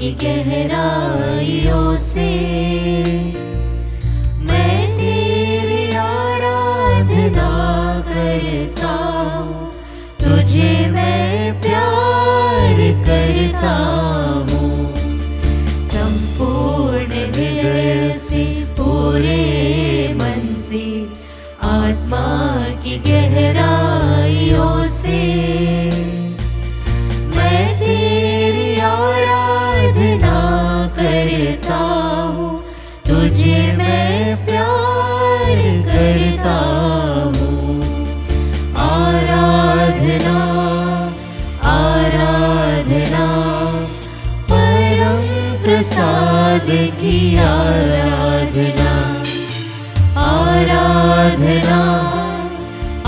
की गहराइयों से मैं तेरी आराधना करता हूँ, तुझे मैं प्यार करता हूँ। संपूर्ण हृदय से, पूरे मन से, आत्मा की गहराइयों से मैं तेरी आराधना करता हूँ, तुझे मैं प्यार करता हूँ। आराधना आराधना परम प्रसाद की आराधना। आराधना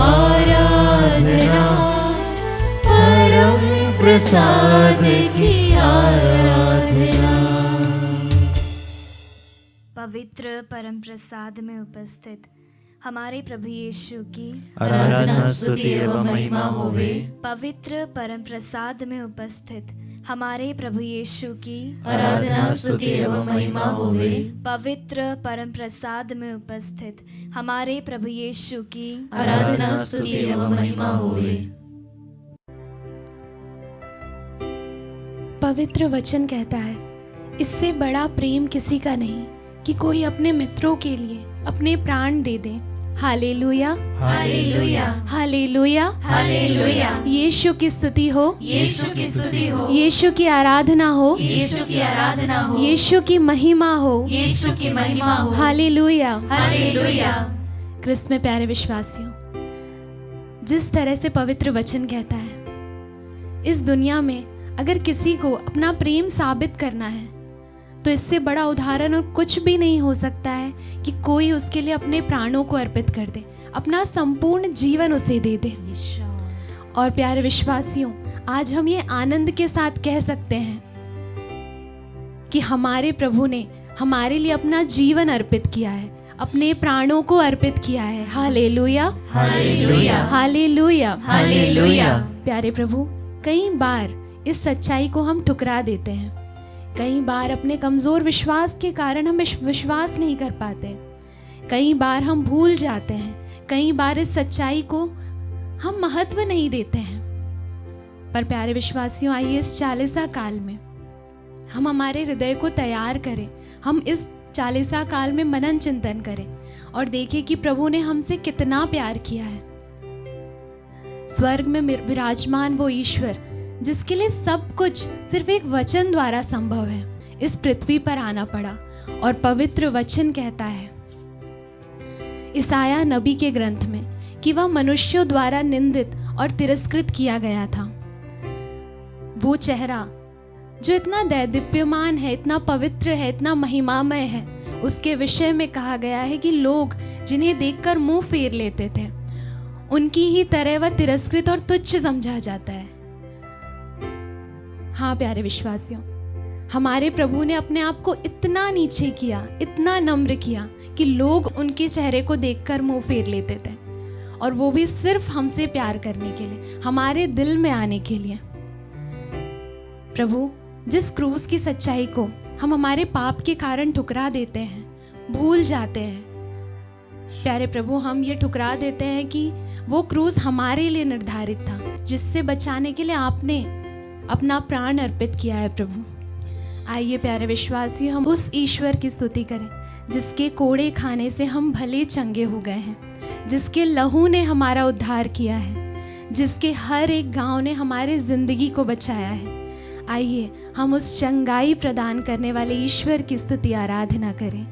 आराधना परम प्रसाद की आराधना। पवित्र परम प्रसाद में उपस्थित हमारे प्रभु यीशु की आराधना स्तुति एवं महिमा होवे। पवित्र परम प्रसाद में उपस्थित हमारे प्रभु यीशु की आराधना स्तुति एवं महिमा होवे। पवित्र परम प्रसाद में उपस्थित हमारे प्रभु यीशु की आराधना स्तुति एवं महिमा होवे। पवित्र वचन कहता है, इससे बड़ा प्रेम किसी का नहीं कि कोई अपने मित्रों के लिए अपने प्राण दे दे। Hallelujah hallelujah hallelujah hallelujah. यीशु की स्तुति हो, यीशु की स्तुति हो, यीशु की आराधना हो, यीशु की आराधना हो, यीशु की महिमा हो, यीशु की महिमा हो। Hallelujah hallelujah. क्रिस्त में प्यारे विश्वासियों, जिस तरह से पवित्र वचन कहता है, इस दुनिया में अगर किसी को अपना प्रेम साबित करना है तो इससे बड़ा उदाहरण और कुछ भी नहीं हो सकता है कि कोई उसके लिए अपने प्राणों को अर्पित कर दे, अपना संपूर्ण जीवन उसे दे दे। और प्यारे विश्वासियों, आज हम ये आनंद के साथ कह सकते हैं कि हमारे प्रभु ने हमारे लिए अपना जीवन अर्पित किया है, अपने प्राणों को अर्पित किया है। Hallelujah hallelujah hallelujah hallelujah. प्यारे प्रभु, कई बार इस सच्चाई को हम ठुकरा देते हैं। कई बार अपने कमज़ोर विश्वास के कारण हम विश्वास नहीं कर पाते। कई बार हम भूल जाते हैं। कई बार इस सच्चाई को हम महत्व नहीं देते हैं। पर प्यारे विश्वासियों, आइए इस चालीसा काल में हम हमारे हृदय को तैयार करें। हम इस चालीसा काल में मनन चिंतन करें और देखें कि प्रभु ने हमसे कितना प्यार किया है। स्वर्ग में विराजमान वो ईश्वर जिसके लिए सब कुछ सिर्फ एक वचन द्वारा संभव है, इस पृथ्वी पर आना पड़ा। और पवित्र वचन कहता है ईसाया नबी के ग्रंथ में कि वह मनुष्यों द्वारा निंदित और तिरस्कृत किया गया था। वो चेहरा जो इतना दैदीप्यमान है, इतना पवित्र है, इतना महिमामय है, उसके विषय में कहा गया है कि लोग जिन्हें देखकर मुंह फेर लेते थे, उनकी ही तरह वह तिरस्कृत और तुच्छ समझा जाता है। हाँ प्यारे विश्वासियों, हमारे प्रभु ने अपने आप को इतना नीचे किया, इतना नम्र किया कि लोग उनके चेहरे को देखकर मुंह फेर लेते थे, और वो भी सिर्फ हमसे प्यार करने के लिए, हमारे दिल में आने के लिए। प्रभु, जिस क्रूस की सच्चाई को हम हमारे पाप के कारण ठुकरा देते हैं, भूल जाते हैं, प्यारे प्रभु, हम ये ठुकरा देते हैं कि वो क्रूस हमारे लिए निर्धारित था, जिससे बचाने के लिए आपने अपना प्राण अर्पित किया है। प्रभु, आइए प्यारे विश्वासी, हम उस ईश्वर की स्तुति करें जिसके कोड़े खाने से हम भले चंगे हो गए हैं, जिसके लहू ने हमारा उद्धार किया है, जिसके हर एक गांव ने हमारे जिंदगी को बचाया है। आइए हम उस चंगाई प्रदान करने वाले ईश्वर की स्तुति आराधना करें।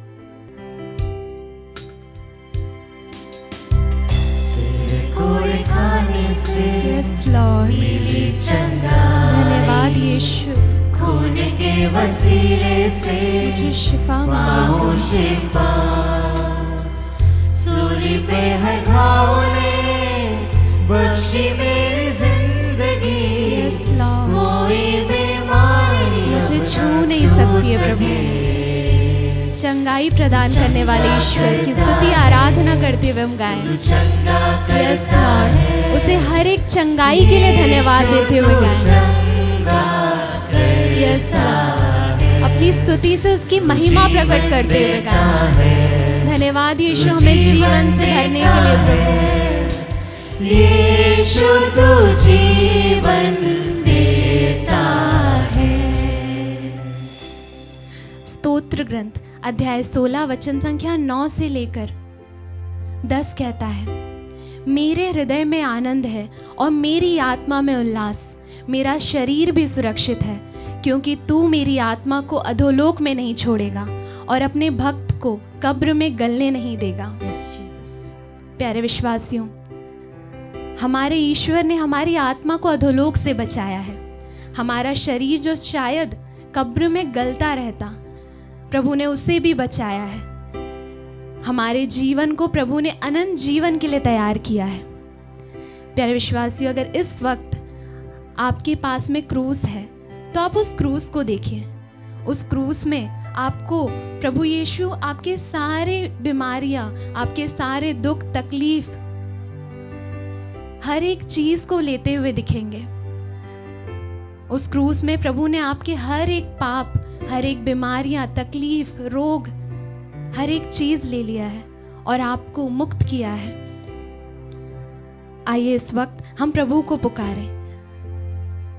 कोड़े खाने से यस लॉर्ड, मिली चंगाई, धन्यवाद यीशु, खून के वसीले से मुझे शिफा पाऊं शिफा। सूली पे है घाव ने बख्शी मेरी जिंदगी, यस लॉर्ड, कोई बीमारी मुझे छू नहीं सकती है प्रभु। चंगाई प्रदान करने वाले ईश्वर की स्तुति आराधना करते हुए हम गाएं। यस लॉर्ड, उसे हर एक चंगाई के लिए धन्यवाद देते हुए गाएं। यस लॉर्ड, अपनी स्तुति से उसकी महिमा प्रकट करते हुए गाएं। धन्यवाद यीशु, हमें जीवन से भरने के लिए प्रभु। यीशु तू जीवन देता है। स्तोत्र ग्रंथ अध्याय 16 वचन संख्या 9 से लेकर 10 कहता है, मेरे हृदय में आनंद है और मेरी आत्मा में उल्लास, मेरा शरीर भी सुरक्षित है, क्योंकि तू मेरी आत्मा को अधोलोक में नहीं छोड़ेगा और अपने भक्त को कब्र में गलने नहीं देगा। प्यारे विश्वासियों, हमारे ईश्वर ने हमारी आत्मा को अधोलोक से बचाया है। हमारा शरीर जो शायद कब्र में गलता रहता, प्रभु ने उसे भी बचाया है। हमारे जीवन को प्रभु ने अनंत जीवन के लिए तैयार किया है। प्यारे विश्वासियों, अगर इस वक्त आपके पास में क्रूस है तो आप उस क्रूस को देखिए। उस क्रूस में आपको प्रभु यीशु आपके सारे बीमारियां, आपके सारे दुख तकलीफ, हर एक चीज को लेते हुए दिखेंगे। उस क्रूस में प्रभु ने आपके हर एक पाप, हर एक बीमारियां, तकलीफ, रोग, हर एक चीज ले लिया है और आपको मुक्त किया है। आइए इस वक्त हम प्रभु को पुकारें।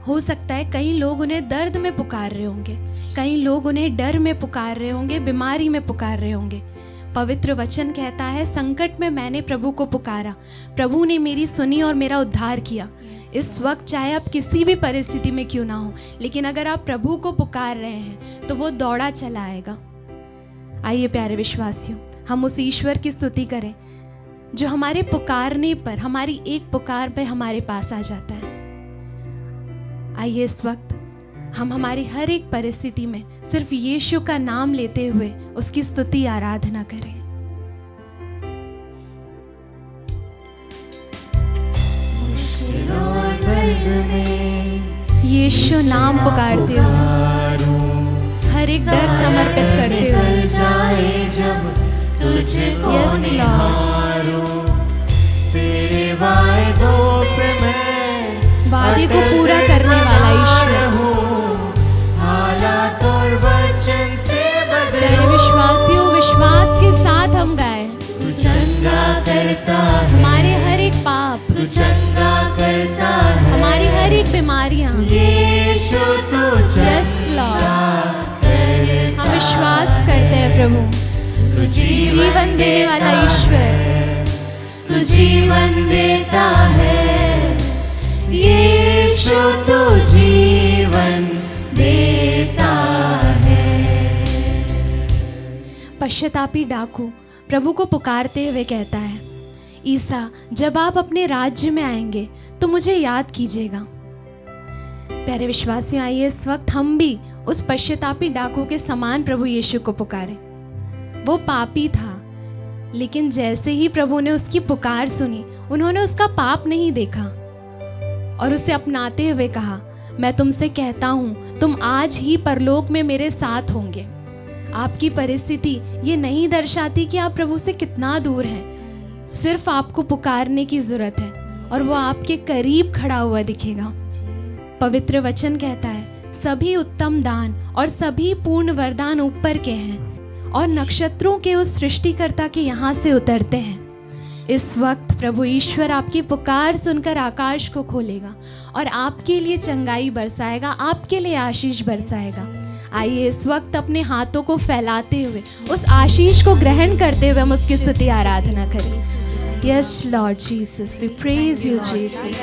हो सकता है कई लोग उन्हें दर्द में पुकार रहे होंगे, कई लोग उन्हें डर में पुकार रहे होंगे, बीमारी में पुकार रहे होंगे। पवित्र वचन कहता है, संकट में मैंने प्रभु को पुकारा, प्रभु ने मेरी सुनी और मेरा उद्धार किया। इस वक्त चाहे आप किसी भी परिस्थिति में क्यों ना हो, लेकिन अगर आप प्रभु को पुकार रहे हैं तो वो दौड़ा चला आएगा। आइए प्यारे विश्वासियों, हम उस ईश्वर की स्तुति करें जो हमारे पुकारने पर, हमारी एक पुकार पे हमारे पास आ जाता है। आइए इस वक्त हम हमारी हर एक परिस्थिति में सिर्फ यीशु का नाम लेते हुए उसकी स्तुति आराधना करें। यीशु नाम पुकारते हुए, हर एक डर समर्पित करते हुए, यस लॉर्ड, तेरे वायदों पे मैं वादे को पूरा करने वाला ईश्वर। हालात और वचन से प्यारे विश्वासियों, विश्वास के साथ हम गाए, तू चंगा करता है, हमारे हर एक पाप, तू चंगा करता है, हमारी हर एक बीमारियां, यीशु तू यस लॉर्ड, हम विश्वास करते हैं प्रभु, तू जीवन देने वाला ईश्वर, तू जीवन देता है, यीशु तू जीवन देता है। पश्चातापी डाकू प्रभु को पुकारते हुए कहता है, ईसा, जब आप अपने राज्य में आएंगे तो मुझे याद कीजिएगा। प्यारे विश्वासियों, आइए इस वक्त हम भी उस पश्चातापी डाकू के समान प्रभु यीशु को पुकारें। वो पापी था, लेकिन जैसे ही प्रभु ने उसकी पुकार सुनी, उन्होंने उसका पाप नहीं देखा और उसे अपनाते हुए कहा, मैं तुमसे कहता हूँ तुम आज ही परलोक में मेरे साथ होंगे। आपकी परिस्थिति ये नहीं दर्शाती कि आप प्रभु से कितना दूर हैं। सिर्फ आपको पुकारने की जरूरत है और वो आपके करीब खड़ा हुआ दिखेगा। पवित्र वचन कहता है, सभी उत्तम दान और सभी पूर्ण वरदान ऊपर के हैं और नक्षत्रों के उस सृष्टिकर्ता के यहाँ से उतरते हैं। इस वक्त प्रभु ईश्वर आपकी पुकार सुनकर आकाश को खोलेगा और आपके लिए चंगाई बरसाएगा, आपके लिए आशीष बरसाएगा। आइए इस वक्त अपने हाथों को फैलाते हुए उस आशीष को ग्रहण करते हुए हम उसकी स्तुति आराधना करें। Yes lord Jesus, we praise you Jesus,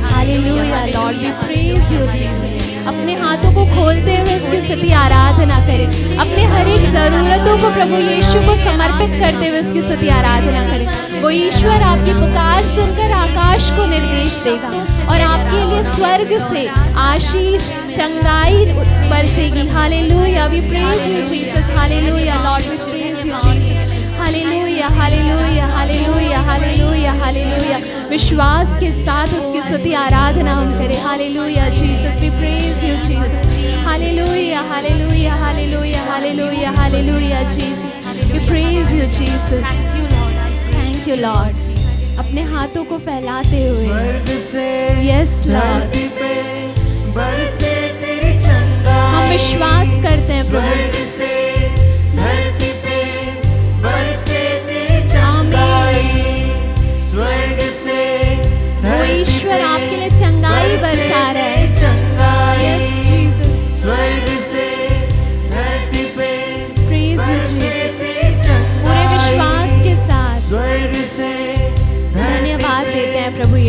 hallelujah lord, we praise you Jesus. अपने हाथों को खोलते हुए उसकी स्तुति आराधना करें। अपने हर एक जरूरतों को प्रभु यीशु को समर्पित करते हुए उसकी स्तुति आराधना करें। वो ईश्वर आपकी पुकार सुनकर आकाश को निर्देश देगा और आपके लिए स्वर्ग से आशीष, चंगाई बरसेगी। Hallelujah, we praise you Jesus, hallelujah lord, we praise you Jesus, hallelujah hallelujah hallelujah hallelujah hallelujah. विश्वास के साथ उसकी स्तुति आराधना हम करें। Hallelujah Jesus, we praise you Jesus, hallelujah hallelujah hallelujah hallelujah hallelujah Jesus, we praise you Jesus, thank you lord. अपने हाथों को फैलाते हुए, यस लॉर्ड, हम विश्वास करते हैं प्रभु,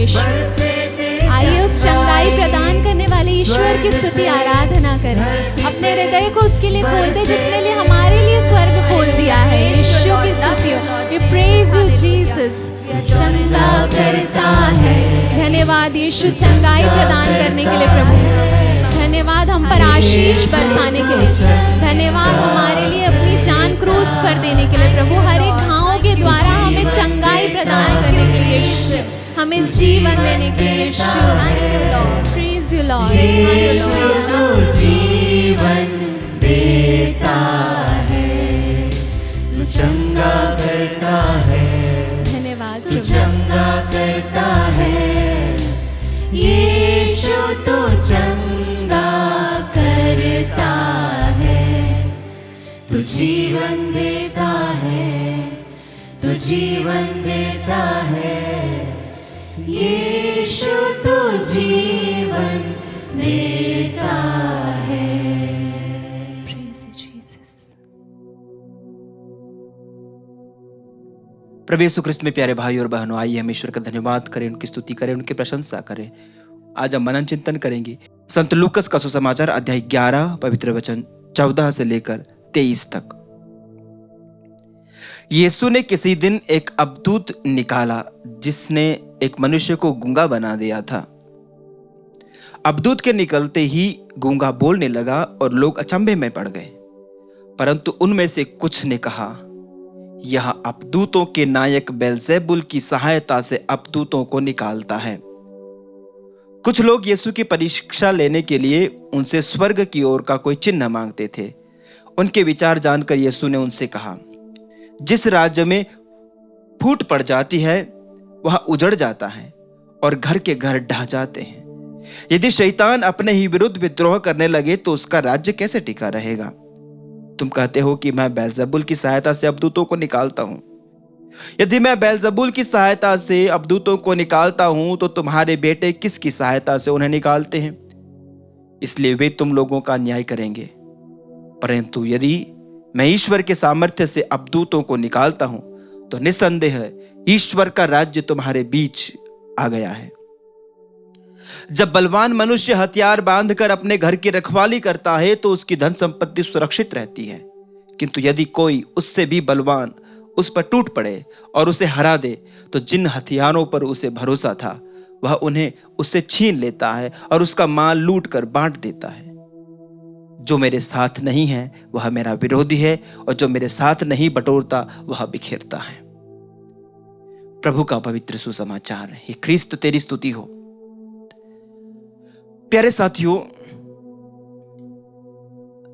यीशु। आइए उस चंगाई प्रदान करने वाले ईश्वर की स्तुति आराधना करें। अपने हृदय को उसके लिए खोल दे जिसने लिए हमारे लिए स्वर्ग खोल दिया है। यीशु की स्तुति हो। We praise you Jesus। चंगा करता है। धन्यवाद यीशु चंगाई प्रदान करने के लिए प्रभु। धन्यवाद हम पर आशीष बरसाने के लिए। धन्यवाद हमारे लिए अपनी जान क्रूस पर देने के लिए प्रभु। हर एक घावों के द्वारा हमें चंगाई प्रदान करने के लिए यीशु। हमें जीवन देने के लिए यीशु। Praise you Lord. जीवन देता है, तू चंगा करता है। धन्यवाद तू चंगा करता है। यीशु तो चंगा करता है। तू जीवन देता है, तू जीवन देता है। यीशु तो जीवन देता है। Praise you Jesus. प्रभु यीशु ख्रिस्त में प्यारे भाई और बहनों, आइए हम ईश्वर का धन्यवाद करें, उनकी स्तुति करें, उनकी प्रशंसा करें। आज हम मनन चिंतन करेंगे संत लूकस का सुसमाचार अध्याय 11 पवित्र वचन 14 से लेकर 23 तक। यीशु ने किसी दिन एक अबदूत निकाला जिसने एक मनुष्य को गूंगा बना दिया था। अबदूत के निकलते ही गूंगा बोलने लगा और लोग अचंभे में पड़ गए। परंतु उनमें से कुछ ने कहा, यह अबदूतों के नायक बेलजेबुल की सहायता से अबदूतों को निकालता है। कुछ लोग यीशु की परीक्षा लेने के लिए उनसे स्वर्ग की ओर का कोई चिन्ह मांगते थे। उनके विचार जानकर यीशु ने उनसे कहा, जिस राज्य में फूट पड़ जाती है वह उजड़ जाता है और घर के घर ढह जाते हैं। यदि शैतान अपने ही विरुद्ध विद्रोह करने लगे तो उसका राज्य कैसे टिका रहेगा? तुम कहते हो कि मैं बेलजेबुल की सहायता से अबदूतों को निकालता हूं। यदि मैं बेलजेबुल की सहायता से अबदूतों को निकालता हूं तो तुम्हारे बेटे किसकी सहायता से उन्हें निकालते हैं? इसलिए वे तुम लोगों का न्याय करेंगे। परंतु यदि मैं ईश्वर के सामर्थ्य से अबदूतों को निकालता हूं तो निसंदेह ईश्वर का राज्य तुम्हारे बीच आ गया है। जब बलवान मनुष्य हथियार बांधकर अपने घर की रखवाली करता है तो उसकी धन संपत्ति सुरक्षित रहती है। किंतु यदि कोई उससे भी बलवान उस पर टूट पड़े और उसे हरा दे तो जिन हथियारों पर उसे भरोसा था वह उन्हें उससे छीन लेता है और उसका माल लूट कर बांट देता है। जो मेरे साथ नहीं है वह मेरा विरोधी है और जो मेरे साथ नहीं बटोरता वह बिखेरता है। प्रभु का पवित्र सुसमाचार। हे ख्रीस्त तेरी स्तुति हो। प्यारे साथियों,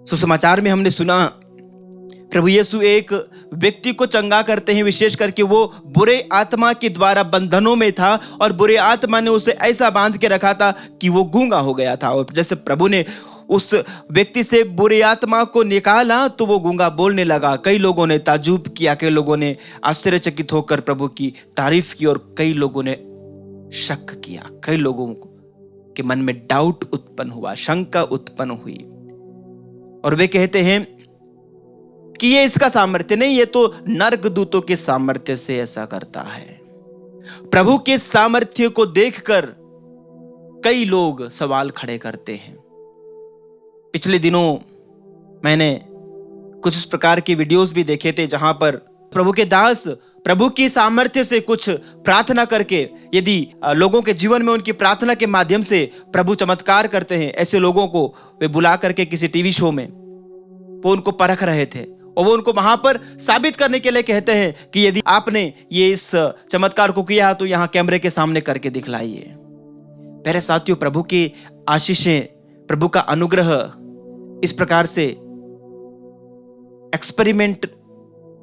सुसमाचार में हमने सुना प्रभु यीशु एक व्यक्ति को चंगा करते हैं, विशेष करके वो बुरे आत्मा के द्वारा बंधनों में था और बुरे आत्मा ने उसे ऐसा बांध के रखा था कि वो गूंगा हो गया था। और जैसे प्रभु ने उस व्यक्ति से बुरी आत्मा को निकाला तो वो गूंगा बोलने लगा। कई लोगों ने ताज्जुब किया, कई लोगों ने आश्चर्यचकित होकर प्रभु की तारीफ की और कई लोगों ने शक किया। कई लोगों के मन में डाउट उत्पन्न हुआ, शंका उत्पन्न हुई और वे कहते हैं कि ये इसका सामर्थ्य नहीं, ये तो नरक दूतों के सामर्थ्य से ऐसा करता है। प्रभु के सामर्थ्य को देखकर कई लोग सवाल खड़े करते हैं। पिछले दिनों मैंने कुछ इस प्रकार के वीडियोस भी देखे थे जहां पर प्रभु के दास प्रभु की सामर्थ्य से कुछ प्रार्थना करके यदि लोगों के जीवन में उनकी प्रार्थना के माध्यम से प्रभु चमत्कार करते हैं, ऐसे लोगों को वे बुला करके किसी टीवी शो में वो उनको परख रहे थे और वो उनको वहां पर साबित करने के लिए कहते हैं कि यदि आपने ये इस चमत्कार को किया तो यहां कैमरे के सामने करके दिखलाइए। प्यारे साथियों, प्रभु की आशीषें, प्रभु का अनुग्रह इस प्रकार से एक्सपेरिमेंट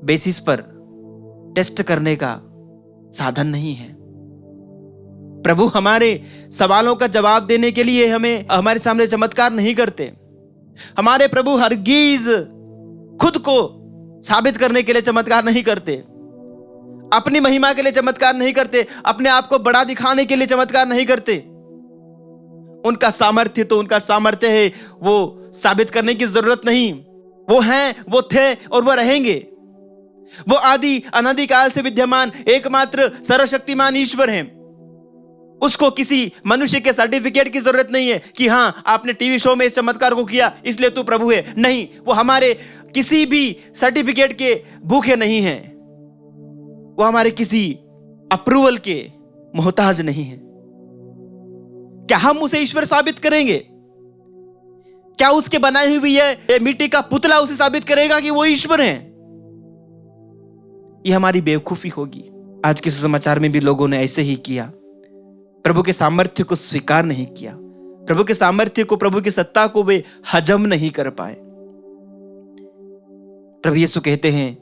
बेसिस पर टेस्ट करने का साधन नहीं है। प्रभु हमारे सवालों का जवाब देने के लिए हमें हमारे सामने चमत्कार नहीं करते। हमारे प्रभु हरगिज खुद को साबित करने के लिए चमत्कार नहीं करते, अपनी महिमा के लिए चमत्कार नहीं करते, अपने आप को बड़ा दिखाने के लिए चमत्कार नहीं करते। उनका सामर्थ्य तो उनका सामर्थ्य है, वो साबित करने की जरूरत नहीं। वो हैं, वो थे और वो रहेंगे। वो आदि अनादि काल से विद्यमान एकमात्र सर्वशक्तिमान ईश्वर हैं। उसको किसी मनुष्य के सर्टिफिकेट की जरूरत नहीं है कि हाँ आपने टीवी शो में इस चमत्कार को किया इसलिए तू प्रभु है। नहीं, वो हमारे किसी भी सर्टिफिकेट के भूखे नहीं है, वो हमारे किसी अप्रूवल के मोहताज नहीं है। क्या हम उसे ईश्वर साबित करेंगे? क्या उसके बनाई हुई ये मिट्टी का पुतला उसे साबित करेगा कि वो ईश्वर है? ये हमारी बेवकूफी होगी। आज के सुसमाचार में भी लोगों ने ऐसे ही किया, प्रभु के सामर्थ्य को स्वीकार नहीं किया, प्रभु के सामर्थ्य को, प्रभु की सत्ता को वे हजम नहीं कर पाए। प्रभु यीशु कहते हैं,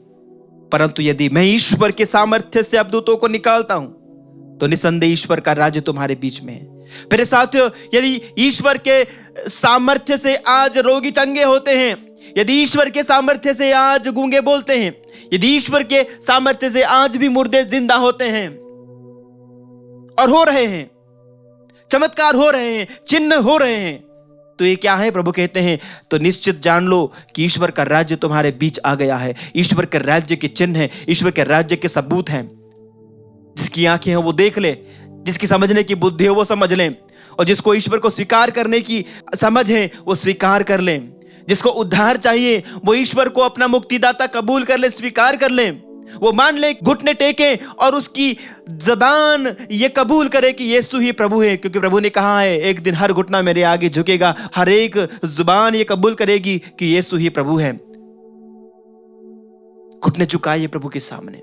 परंतु यदि मैं ईश्वर के सामर्थ्य से अबदूतों को निकालता हूं तो निसंदेह ईश्वर का राज्य तुम्हारे बीच में है। मेरे साथियों, यदि ईश्वर के सामर्थ्य से आज रोगी चंगे होते हैं, यदि ईश्वर के सामर्थ्य से आज गूंगे बोलते हैं, यदि ईश्वर के सामर्थ्य से आज भी मुर्दे जिंदा होते हैं और हो रहे हैं, चमत्कार हो रहे हैं, चिन्ह हो रहे हैं, तो ये क्या है? प्रभु कहते हैं तो निश्चित जान लो कि ईश्वर का राज्य तुम्हारे बीच आ गया है। ईश्वर के राज्य के चिन्ह है, ईश्वर के राज्य के सबूत हैं। जिसकी आंखें हैं वो देख ले, जिसकी समझने की बुद्धि हो वो समझ ले, और जिसको ईश्वर को स्वीकार करने की समझ है वो स्वीकार कर ले। जिसको उद्धार चाहिए वो ईश्वर को अपना मुक्तिदाता कबूल कर ले, स्वीकार कर ले, वो मान ले, घुटने टेके और उसकी जबान ये कबूल करे कि यीशु ही प्रभु है। क्योंकि प्रभु ने कहा है एक दिन हर घुटना मेरे आगे झुकेगा, हर एक जुबान ये कबूल करेगी कि यीशु ही प्रभु है। घुटने झुकाइए प्रभु के सामने,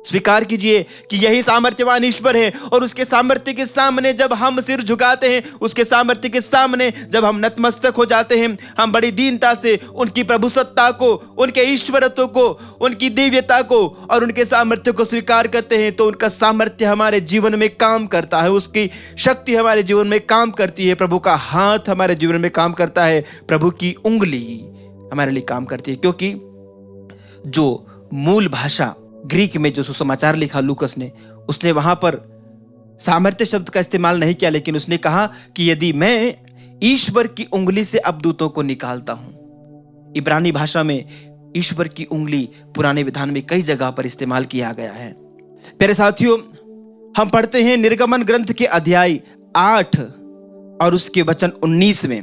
स्वीकार कीजिए कि यही सामर्थ्यवान ईश्वर है, और उसके सामर्थ्य के सामने जब हम सिर झुकाते हैं, उसके सामर्थ्य के सामने जब हम नतमस्तक हो जाते हैं, हम बड़ी दीनता से उनकी प्रभु सत्ता को, उनके ईश्वरत्व को, उनकी दिव्यता को और उनके सामर्थ्य को स्वीकार करते हैं, तो उनका सामर्थ्य हमारे जीवन में काम करता है, उसकी शक्ति हमारे जीवन में काम करती है, प्रभु का हाथ हमारे जीवन में काम करता है, प्रभु की उंगली हमारे लिए काम करती है। क्योंकि जो मूल भाषा ग्रीक में जो सुसमाचार लिखा लूकस ने, उसने वहां पर सामर्थ्य शब्द का इस्तेमाल नहीं किया, लेकिन उसने कहा कि यदि मैं ईश्वर की उंगली से अबदूतों को निकालता हूं। इब्रानी भाषा में ईश्वर की उंगली पुराने विधान में कई जगह पर इस्तेमाल किया गया है। प्यारे साथियों, हम पढ़ते हैं निर्गमन ग्रंथ के अध्याय 8 और उसके वचन 19 में।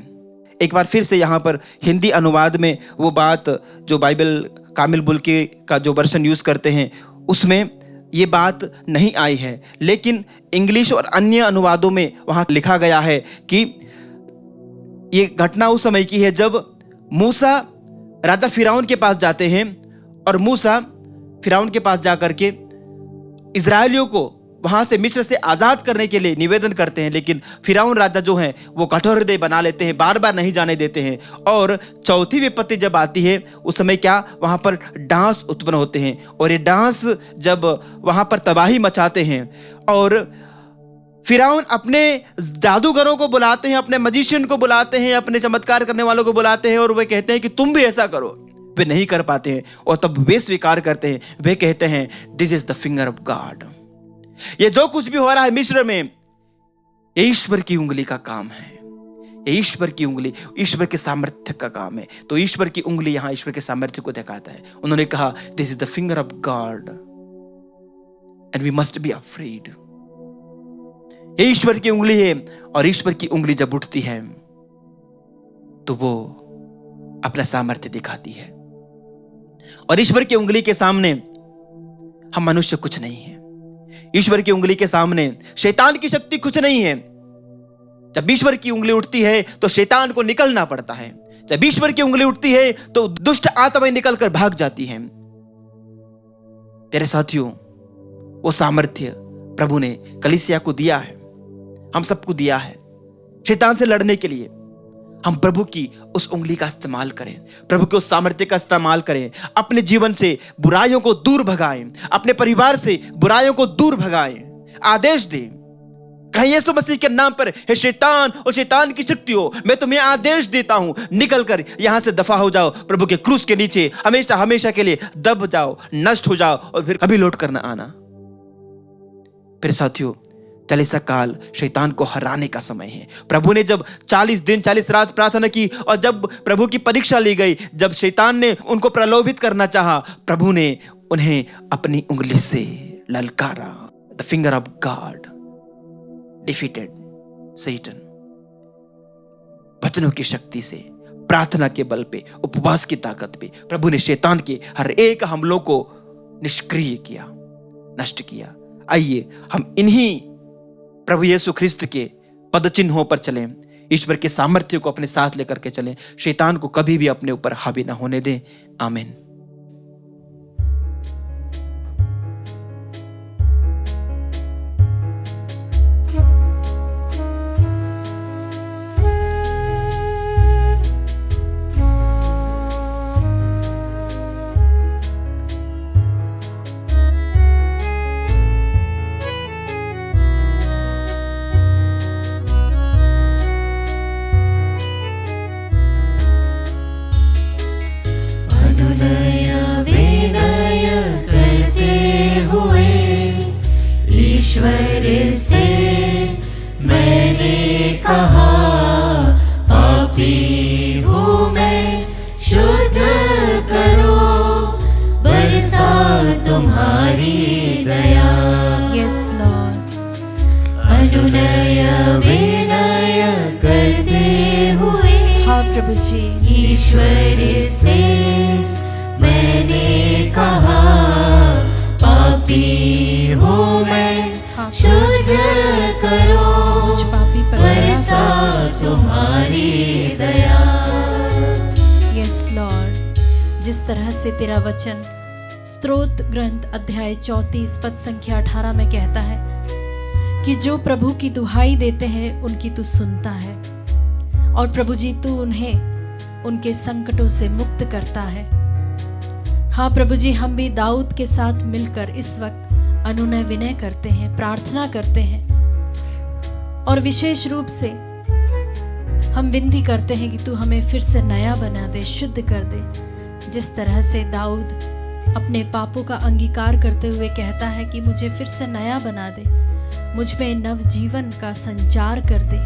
एक बार फिर से यहाँ पर हिंदी अनुवाद में वो बात जो बाइबल कामिल बुल्के का जो वर्जन यूज करते हैं उसमें ये बात नहीं आई है, लेकिन इंग्लिश और अन्य अनुवादों में वहां लिखा गया है कि ये घटना उस समय की है जब मूसा राजा फिरौन के पास जाते हैं, और मूसा फिरौन के पास जाकर के इजरायलियों को वहां से मिस्र से आजाद करने के लिए निवेदन करते हैं, लेकिन फिरौन राजा जो है वो कठोर हृदय बना लेते हैं, बार बार नहीं जाने देते हैं। और चौथी विपत्ति जब आती है उस समय क्या वहां पर डांस उत्पन्न होते हैं, और ये डांस जब वहां पर तबाही मचाते हैं, और फिरौन अपने जादूगरों को बुलाते हैं, अपने मजिशियन को बुलाते हैं, अपने चमत्कार करने वालों को बुलाते हैं, और वे कहते हैं कि तुम भी ऐसा करो। वे नहीं कर पाते हैं, और तब वे स्वीकार करते हैं, वे कहते हैं this is the finger of God. ये जो कुछ भी हो रहा है मिस्र में, ईश्वर की उंगली का काम है, ईश्वर की उंगली, ईश्वर के सामर्थ्य का काम है। तो ईश्वर की उंगली यहां ईश्वर के सामर्थ्य को दिखाता है। उन्होंने कहा this is the finger of God and we must be afraid. ईश्वर की उंगली है, और ईश्वर की उंगली जब उठती है तो वो अपना सामर्थ्य दिखाती है, और ईश्वर की उंगली के सामने हम मनुष्य कुछ नहीं है। ईश्वर की उंगली के सामने शैतान की शक्ति कुछ नहीं है। जब ईश्वर की उंगली उठती है तो शैतान को निकलना पड़ता है। जब ईश्वर की उंगली उठती है तो दुष्ट आत्माएं निकलकर भाग जाती हैं। प्यारे साथियों, वो सामर्थ्य प्रभु ने कलीसिया को दिया है, हम सबको दिया है शैतान से लड़ने के लिए। हम प्रभु की उस उंगली का इस्तेमाल करें, प्रभु के उस सामर्थ्य का इस्तेमाल करें, अपने जीवन से बुराइयों को दूर भगाएं, अपने परिवार से बुराइयों को दूर भगाएं, आदेश दें। कहीं यीशु मसीह के नाम पर हे शैतान और शैतान की शक्तियों, मैं तुम्हें आदेश देता हूं, निकल कर यहां से दफा हो जाओ, प्रभु के क्रूस के नीचे हमेशा हमेशा के लिए दब जाओ, नष्ट हो जाओ, और फिर कभी लौट कर न आना। फिर साथियों, चालीसा काल शैतान को हराने का समय है। प्रभु ने जब 40 दिन 40 रात प्रार्थना की, और जब प्रभु की परीक्षा ली गई, जब शैतान ने उनको प्रलोभित करना चाहा, प्रभु ने उन्हें अपनी उंगली से ललकारा। The finger of God defeated Satan. वचनों की शक्ति से, प्रार्थना के बल पे, उपवास की ताकत पे प्रभु ने शैतान के हर एक हमलों को निष्क्रिय किया, नष्ट किया। आइए हम इन्हीं प्रभु यीशु ख्रिस्त के पद चिन्हों पर चलें, ईश्वर के सामर्थ्य को अपने साथ लेकर के चलें, शैतान को कभी भी अपने ऊपर हावी ना होने दें। आमीन। ईश्वर से मैंने कहा, पापी हूँ मैं, शुद्ध करो, बरसा तुम्हारी दया। Yes Lord. अनुनय विनय करते हुए, हाँ प्रभु जी, ईश्वर से मैंने कहा, पापी हूँ मैं, शुद्ध करो, मुझ पापी पर बरसा तुम्हारी दया। Yes Lord. जिस तरह से तेरा वचन स्तोत्र ग्रंथ अध्याय 34 पद संख्या 18 में कहता है कि जो प्रभु की दुहाई देते हैं उनकी तू सुनता है, और प्रभु जी तू उन्हें उनके संकटों से मुक्त करता है। हाँ प्रभु जी, हम भी दाऊद के साथ मिलकर इस वक्त अनुनय विनय करते हैं, प्रार्थना करते हैं, और विशेष रूप से हम विनती करते हैं कि तू हमें फिर से नया बना दे, शुद्ध कर दे। जिस तरह से दाऊद अपने पापों का अंगीकार करते हुए कहता है कि मुझे फिर से नया बना दे, मुझ में नव जीवन का संचार कर दे।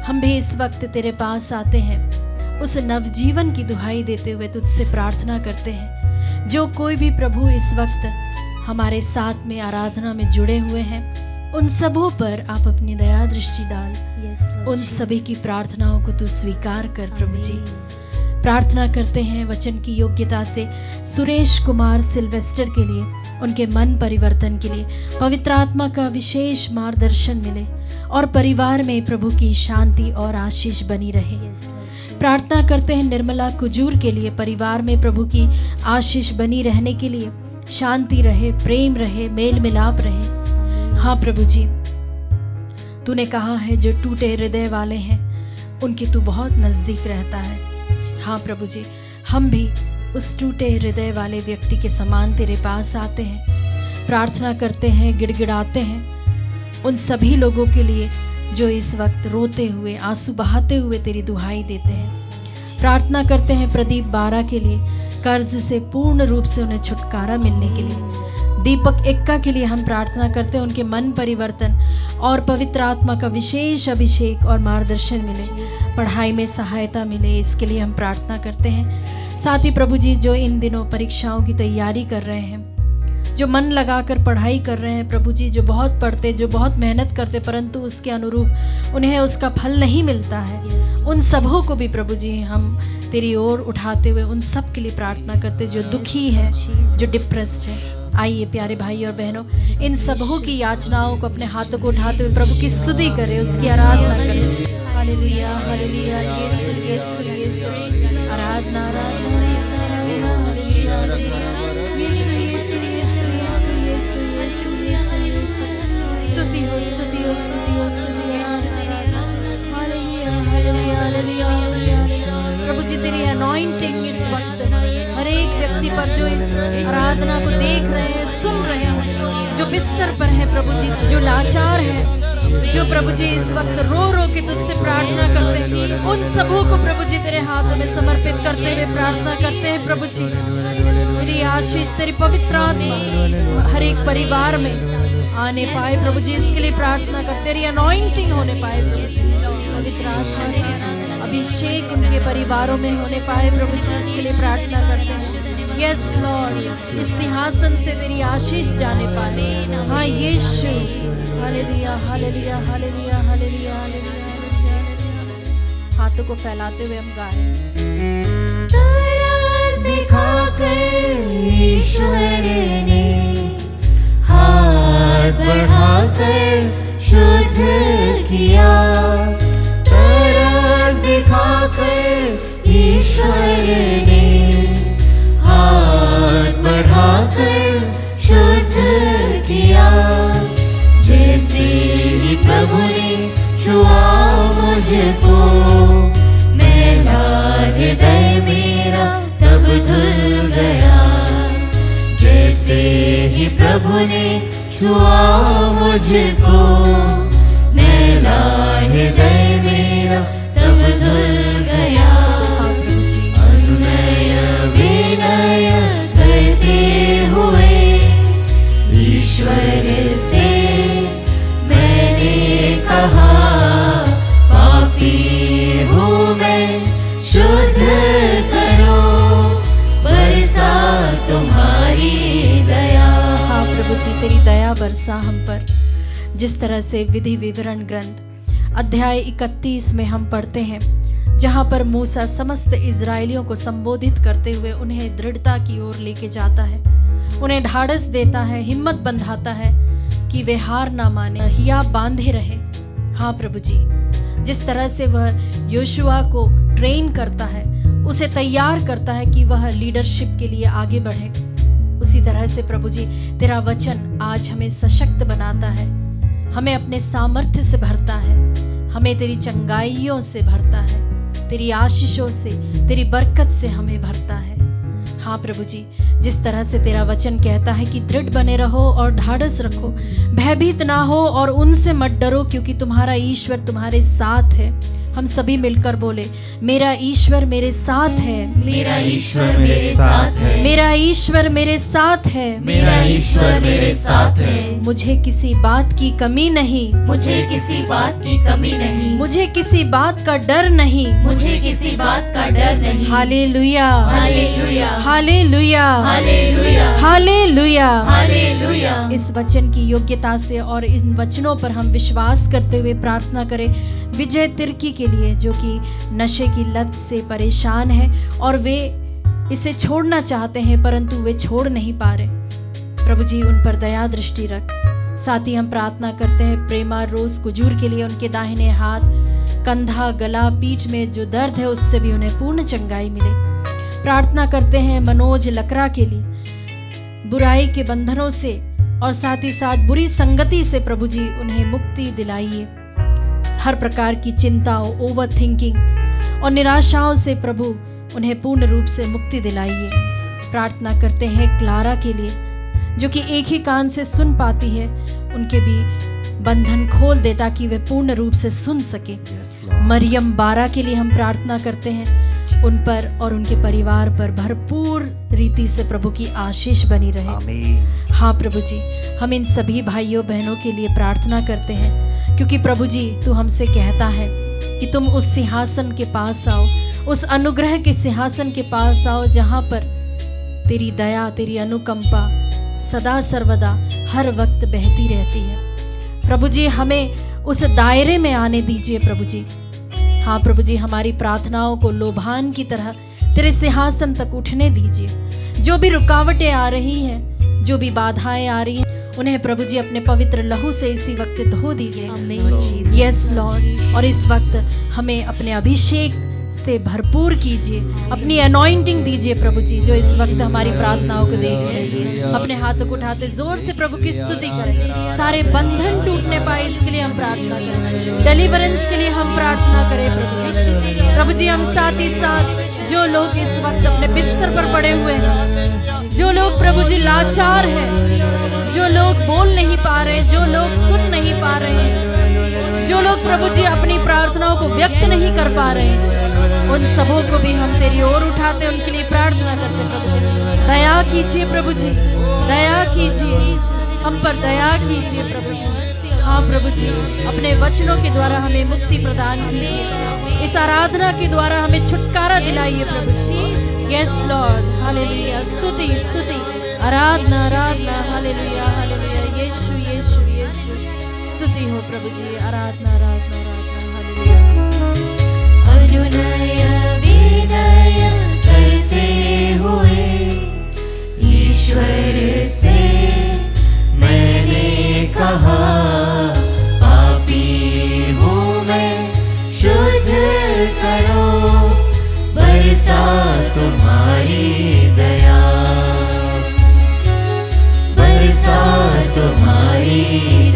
हम भी इस वक्त तेरे पास आते हैं, उस नव जीवन की दुहाई देते हुए तुझसे प्रार्थना करते हैं। जो कोई भी प्रभु इस वक्त हमारे साथ में आराधना में जुड़े हुए हैं, उन सबों पर आप अपनी दया दृष्टि डाल। उन सभी की प्रार्थनाओं को तू स्वीकार कर प्रभु जी। प्रार्थना करते हैं वचन की योग्यता से सुरेश कुमार सिल्वेस्टर के लिए, उनके मन परिवर्तन के लिए पवित्र आत्मा का विशेष मार्गदर्शन मिले और परिवार में प्रभु की शांति और आशीष बनी रहे। प्रार्थना करते हैं निर्मला कुजूर के लिए, परिवार में प्रभु की आशीष बनी रहने के लिए, शांति रहे, प्रेम रहे, मेल मिलाप रहे। हाँ प्रभु जी, तूने कहा है जो टूटे हृदय वाले हैं उनके तू बहुत नजदीक रहता है। हाँ प्रभु जी, हम भी उस टूटे हृदय वाले व्यक्ति के समान तेरे पास आते हैं, प्रार्थना करते हैं, गिड़गिड़ाते हैं उन सभी लोगों के लिए जो इस वक्त रोते हुए, आंसू बहाते हुए तेरी दुहाई देते हैं। प्रार्थना करते हैं प्रदीप बारा के लिए, कर्ज से पूर्ण रूप से उन्हें छुटकारा मिलने के लिए। दीपक एक्का के लिए हम प्रार्थना करते हैं, उनके मन परिवर्तन और पवित्र आत्मा का विशेष अभिषेक और मार्गदर्शन मिले, पढ़ाई में सहायता मिले, इसके लिए हम प्रार्थना करते हैं। साथ ही प्रभु जी, जो इन दिनों परीक्षाओं की तैयारी कर रहे हैं, जो मन लगाकर पढ़ाई कर रहे हैं प्रभु जी, जो बहुत पढ़ते, जो बहुत मेहनत करते, परंतु उसके अनुरूप उन्हें उसका फल नहीं मिलता है, उन सबों को भी प्रभु जी हम तेरी ओर उठाते हुए उन सब के लिए प्रार्थना करते जो दुखी है, जो डिप्रेस्ड है। आइए प्यारे भाई और बहनों, इन सबों की याचनाओं को अपने हाथों को उठाते हुए प्रभु की स्तुति करें, उसकी आराधना करें। हालेलुया हालेलुया, यीशु यीशु यीशु, आराधना आराधना, हालेलुया यीशु यीशु यीशु यीशु यीशु यीशु यीशु यीशु, स्तुति हो स्तुति हो स्तुति हो स्तुति हो, हालेलुया हालेलुया हालेलुया। प्रभु जी, तेरी अनॉइंटिंग इस वक्त हर एक व्यक्ति पर जो इस आराधना को देख रहे हैं, सुन रहे हैं, जो बिस्तर पर है प्रभु जी, जो लाचार है, जो प्रभु जी इस वक्त रो रो के तुझसे प्रार्थना करते हैं, उन सबों को प्रभु जी तेरे हाथों में समर्पित करते हुए प्रार्थना करते हैं। प्रभु जी, तेरी आशीष, तेरी पवित्र आत्मा हर एक परिवार में आने पाए प्रभु जी, इसके लिए प्रार्थना करते, तेरी अनॉइंटिंग होने पाए प्रभु जी, पवित्र आत्मा का अभिषेक उनके परिवारों में होने पाए प्रभु जी, इसके लिए प्रार्थना करते हैं। यस लॉर्ड, इस सिंहासन से तेरी आशीष जाने पाए। हाँ यीशु, hallelujah hallelujah hallelujah hallelujah hallelujah. हाथों को फैलाते हुए हम गाएं। तरस दिखाकर ईश्वर ने हाथ बढ़ाकर शुद्ध किया। तरस दिखाकर ईश्वर ने हाथ बढ़ाकर शुद्ध किया। जैसे ही प्रभु ने छुआ मुझको, मैला हृदय मेरा तब धुल गया। जैसे ही प्रभु ने छुआ मुझको, मैला हृदय मेरा तब धुल गया। अनुनय विनय करते हुए ईश्वर से मैंने कहा, पापी हूँ मैं, शुद्ध करो बरसा तुम्हारी दया। हाँ प्रभु जी, तेरी दया बरसा हम पर। जिस तरह से विधि विवरण ग्रंथ अध्याय 31 में हम पढ़ते हैं, जहाँ पर मूसा समस्त इजरायलियों को संबोधित करते हुए उन्हें दृढ़ता की ओर लेके जाता है, उन्हें ढाढ़स देता है, हिम्मत बंधाता है कि वे हार ना माने, हिया बांधे रहे। हाँ प्रभु जी, जिस तरह से वह योशुआ को ट्रेन करता है, उसे तैयार करता है कि वह लीडरशिप के लिए आगे बढ़े, उसी तरह से प्रभु जी तेरा वचन आज हमें सशक्त बनाता है, हमें अपने सामर्थ्य से भरता है, हमें तेरी चंगाइयों से भरता है, तेरी आशीषों से, तेरी बरकत से हमें भरता है। हाँ प्रभु जी, जिस तरह से तेरा वचन कहता है कि दृढ़ बने रहो और ढाढ़स रखो, भयभीत ना हो और उनसे मत डरो, क्योंकि तुम्हारा ईश्वर तुम्हारे साथ है। हम सभी मिलकर बोले, मेरा ईश्वर मेरे साथ है, मेरा ईश्वर मेरे साथ है, मेरा ईश्वर मेरे साथ है, मेरा ईश्वर मेरे साथ है। मुझे किसी बात की कमी नहीं, मुझे किसी बात की कमी नहीं, मुझे किसी बात का डर नहीं, मुझे किसी बात का डर नहीं। Hallelujah hallelujah hallelujah hallelujah hallelujah. Hallelujah. इस वचन की योग्यता से और इन वचनों पर हम विश्वास करते हुए प्रार्थना करें विजय तिर्की के लिए, जो कि नशे की लत से परेशान है और वे इसे छोड़ना चाहते हैं परंतु वे छोड़ नहीं पा रहे। प्रभु जी उन पर दया दृष्टि रख। साथ ही हम प्रार्थना करते हैं प्रेमा रोज कुजूर के लिए, उनके दाहिने हाथ, कंधा, गला, पीठ में जो दर्द है उससे भी उन्हें पूर्ण चंगाई मिले। प्रार्थना करते हैं मनोज लकरा के लिए, बुराई के बंधनों से और साथ ही साथ बुरी संगति से प्रभु जी उन्हें मुक्ति दिलाइए। हर प्रकार की चिंताओं, ओवर थिंकिंग और निराशाओं से प्रभु उन्हें पूर्ण रूप से मुक्ति दिलाइए। प्रार्थना करते हैं क्लारा के लिए, जो कि एक ही कान से सुन पाती है, उनके भी बंधन खोल दे ताकि वे पूर्ण रूप से सुन सके। मरियम बारा के लिए हम प्रार्थना करते हैं, उन पर और उनके परिवार पर भरपूर रीति से प्रभु की आशीष बनी रहे। हाँ प्रभु जी, हम इन सभी भाइयों बहनों के लिए प्रार्थना करते हैं, क्योंकि प्रभु जी तू हमसे कहता है कि तुम उस सिंहासन के पास आओ, उस अनुग्रह के सिंहासन के पास आओ, जहाँ पर तेरी दया, तेरी अनुकंपा सदा सर्वदा हर वक्त बहती रहती है। प्रभु जी हमें उस दायरे में आने दीजिए प्रभु जी। हाँ प्रभु जी, हमारी प्रार्थनाओं को लोभान की तरह तेरे सिंहासन तक उठने दीजिए। जो भी रुकावटें आ रही हैं, जो भी बाधाएं आ रही हैं, उन्हें प्रभु जी अपने पवित्र लहू से इसी वक्त धो दीजिए। Yes Lord. और इस वक्त हमें अपने अभिषेक से भरपूर कीजिए, अपनी अनॉइंटिंग दीजिए प्रभु जी, जो इस वक्त हमारी प्रार्थनाओं को देख रही है। अपने हाथों को उठाते जोर से प्रभु की स्तुति करें। सारे बंधन टूटने पाए इसके लिए हम प्रार्थना करें, डिलीवरेंस के लिए हम प्रार्थना करें प्रभु जी। प्रभु जी हम साथ ही साथ जो लोग इस वक्त अपने बिस्तर पर पड़े हुए हैं, जो लोग प्रभु जी लाचार हैं, जो लोग बोल नहीं पा रहे, जो लोग सुन नहीं पा रहे हैं, जो लोग प्रभु जी अपनी प्रार्थनाओं को व्यक्त नहीं कर पा रहे हैं, उन सबों को भी हम तेरी ओर उठाते, उनके लिए प्रार्थना करते प्रभु जी। दया कीजिए प्रभु जी, दया कीजिए, हम पर दया कीजिए प्रभु जी। हाँ प्रभु जी, अपने वचनों के द्वारा हमें मुक्ति प्रदान कीजिए, इस आराधना के द्वारा हमें छुटकारा दिलाइए प्रभु जी। यस लॉर्ड, हालेलुया हालेलुया, स्तुति स्तुति, आराधना आराधना, हालेलुया हालेलुया, यीशु यीशु यीशु, स्तुति हो प्रभु जी, आराधना आराधना आराधना, हालेलुया। अनुनय विनय करते हुए ईश्वर से मैंने कहा, पापी हूँ मैं, शुद्ध करो, बरसा तुम्हारी दया, बरसा तुम्हारी